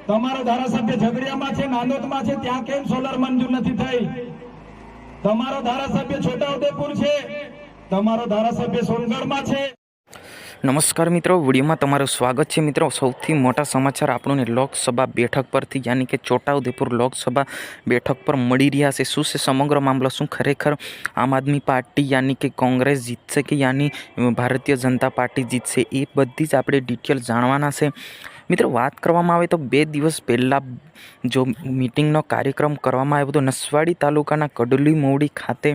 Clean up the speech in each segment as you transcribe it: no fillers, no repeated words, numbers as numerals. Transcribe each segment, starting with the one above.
તમારો ધારાસભ્ય ઝઘડિયામાં છે, નાંદોદમાં છે, ત્યાં કેમ સોલર મંજૂર નથી થઈ? તમારો ધારાસભ્ય છોટાઉદેપુર છે, તમારો ધારાસભ્ય સોનગઢમાં છે। નમસ્કાર મિત્રો, વિડીયોમાં તમારું સ્વાગત છે। મિત્રો, સૌથી મોટા સમાચાર આપણને લોકસભા બેઠક પરથી યાની કે છોટાઉદેપુર લોકસભા બેઠક પર મળી રહ્યા છે। શું છે સમગ્ર મામલો? શું ખરેખર આમ આદમી પાર્ટી યાની કે કોંગ્રેસ જીતશે કે યાની ભારતીય જનતા પાર્ટી જીતશે? એ બધી જ આપણે ડિટેલ જાણવાના છે। મિત્રો, વાત કરવામાં આવે તો 2 દિવસ પહેલાં જો મિટિંગનો કાર્યક્રમ કરવામાં આવ્યો હતો નસવાડી તાલુકાના કડલી મોવડી ખાતે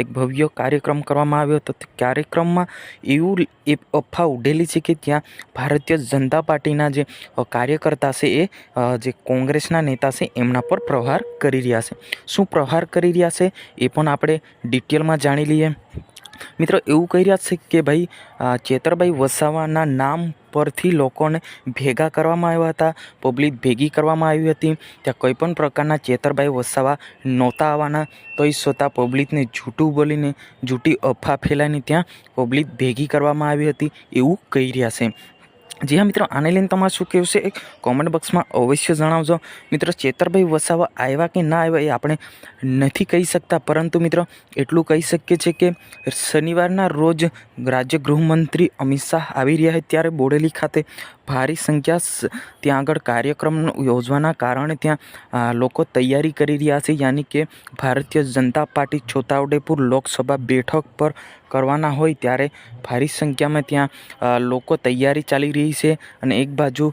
એક ભવ્ય કાર્યક્રમ કરવામાં આવ્યો હતો। કાર્યક્રમમાં એવું અફવા ઉડેલી છે કે ત્યાં ભારતીય જનતા પાર્ટીના જે કાર્યકર્તા છે એ જે કોંગ્રેસના નેતા છે એમના પર પ્રહાર કરી રહ્યા છે। શું પ્રહાર કરી રહ્યા છે એ પણ આપણે ડિટેલમાં જાણી લઈએ। મિત્રો, એવું કહી રહ્યા છે કે ભાઈ ચેતરભાઈ વસાવાના નામ પરથી લોકોને ભેગા કરવામાં આવ્યા હતા, પબ્લિક ભેગી કરવામાં આવી હતી। ત્યાં કોઈ પણ પ્રકારના ચેતરભાઈ વસાવા નહોતા આવવાના, તો એ છતાં પબ્લિકને જૂઠું બોલીને જૂઠી અફવા ફેલાઈને ત્યાં પબ્લિક ભેગી કરવામાં આવી હતી એવું કહી રહ્યા છે। જી હા મિત્રો, આને લઈને તમારે શું કહેવું છે એ કોમેન્ટ બોક્સમાં અવશ્ય જણાવજો। મિત્રો, ચેતરભાઈ વસાવા આવ્યા કે ના આવ્યા એ આપણે નથી કહી શકતા, પરંતુ મિત્રો એટલું કહી શકીએ છીએ કે શનિવારના રોજ રાજ્ય ગૃહમંત્રી અમિત શાહ આવી રહ્યા છે, ત્યારે બોડેલી ખાતે ભારી સંખ્યા ત્યાં આગળ કાર્યક્રમ યોજવાના કારણે ત્યાં લોકો તૈયારી કરી રહ્યા છે, યાની કે ભારતીય જનતા પાર્ટી છોટાઉદેપુર લોકસભા બેઠક પર કરવાના હોય ત્યારે ભારી સંખ્યામાં ત્યાં લોકો તૈયારી ચાલી રહી છે। અને એક બાજુ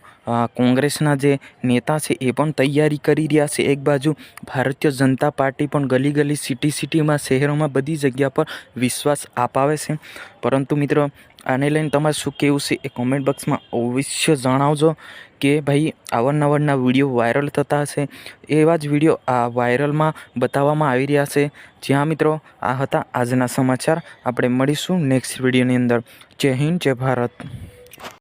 કોંગ્રેસના જે નેતા છે એ પણ તૈયારી કરી રહ્યા છે, એક બાજુ ભારતીય જનતા પાર્ટી પણ ગલી ગલી સિટીમાં શહેરોમાં બધી જગ્યા પર વિશ્વાસ અપાવે છે। પરંતુ મિત્રો, આને લઈને તમારે શું કહેવું છે એ કોમેન્ટ બોક્સમાં અવશ્ય જણાવજો કે ભાઈ અવારનવારના વિડીયો વાયરલ થતા હશે, એવા જ વિડીયો આ વાયરલમાં બતાવવામાં આવી રહ્યા છે। જ્યાં મિત્રો, આ હતા આજના સમાચાર। આપણે મળીશું નેક્સ્ટ વિડીયોની અંદર। જય હિન્દ, જય ભારત।